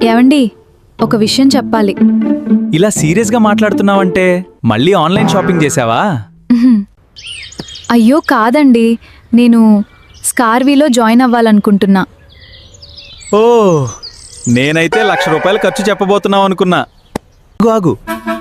ఏవండి, ఒక విషయం చెప్పాలి. ఇలా సీరియస్గా మాట్లాడుతున్నావంటే మళ్ళీ ఆన్లైన్ షాపింగ్ చేసావా? అయ్యో కాదండి, నేను స్కార్వీలో జాయిన్ అవ్వాలనుకుంటున్నా. ఓ, నేనైతే ₹1,00,000 ఖర్చు చెప్పబోతున్నావు అనుకున్నా. ఆగు,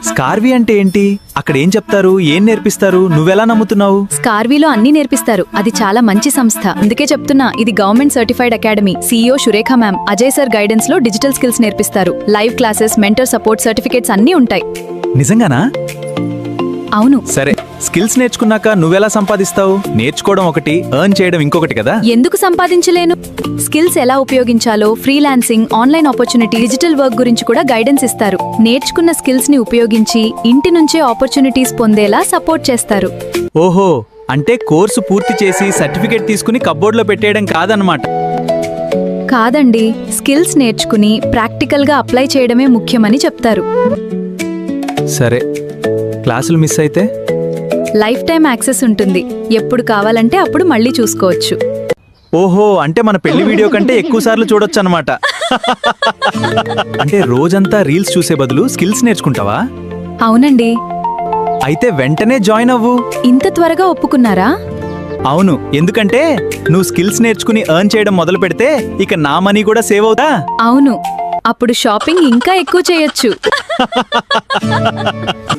స్కార్వీ అంటే ఏంటి? అక్కడ ఏం చెప్తారు, ఏం నేర్పిస్తారు, నువ్వెలా నమ్ముతున్నావు? స్కార్వీలో అన్నీ నేర్పిస్తారు. అది చాలా మంచి సంస్థ. అందుకే చెప్తున్నా, ఇది government certified academy. CEO Surekha ma'am, Ajay sir guidance లో డిజిటల్ స్కిల్స్ నేర్పిస్తారు. Live classes, mentor support, certificates అన్నీ ఉంటాయి. నిజంగానా? అవును. సరే, స్కిల్స్ నేర్చుకున్నాక నువ్వెలా సంపాదిస్తావు? నేర్చుకోవడం ఒకటి, ఎర్న్ చేయడం ఇంకొకటి కదా. ఎందుకు సంపాదించలేను? స్కిల్స్ ఎలా ఉపయోగించాలో, freelancing, online opportunity, digital work గురించి కూడా గైడెన్స్ ఇస్తారు. నేర్చుకున్న స్కిల్స్ ని ఉపయోగించి ఇంటి నుంచే ఆపర్చునిటీస్ పొందేలా సపోర్ట్ చేస్తారు. ఓహో, అంటే కోర్సు పూర్తి చేసి సర్టిఫికేట్ తీసుకుని కప్బోర్డ్లో పెట్టేయడం కాదనమాట. కాదండి, స్కిల్స్ నేర్చుకుని ప్రాక్టికల్ గా అప్లై చేయడమే ముఖ్యమని చెప్తారు. సరే, క్లాసులు మిస్ అయితే? లైఫ్ టైం యాక్సెస్ ఉంటుంది. ఎప్పుడు కావాలంటే అప్పుడు మళ్ళీ చూసుకోవచ్చు. ఓహో, అంటే మన పెళ్లి వీడియో కంటే ఎక్కువ సార్లు చూడొచ్చు అనమాట. అంటే రోజంతా రీల్స్ చూసే బదులు స్కిల్స్ నేర్చుకుంటావా? అవునండి. అయితే వెంటనే జాయిన్ అవ్వు. ఇంత త్వరగా ఒప్పుకున్నారా? అవును, ఎందుకంటే నువ్వు స్కిల్స్ నేర్చుకుని ఎర్న్ చేయడం మొదలు పెడితే ఇక నా మనీ కూడా సేవ్ అవుతా. అవును, అప్పుడు షాపింగ్ ఇంకా ఎక్కువ చేయొచ్చు.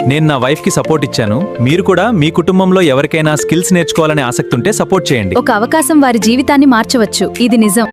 నేను నా వైఫ్ కి సపోర్ట్ ఇచ్చాను. మీరు కూడా మీ కుటుంబంలో ఎవరికైనా స్కిల్స్ నేర్చుకోవాలనే ఆసక్తి ఉంటే సపోర్ట్ చేయండి. ఒక అవకాశం వారి జీవితాన్ని మార్చవచ్చు. ఇది నిజం.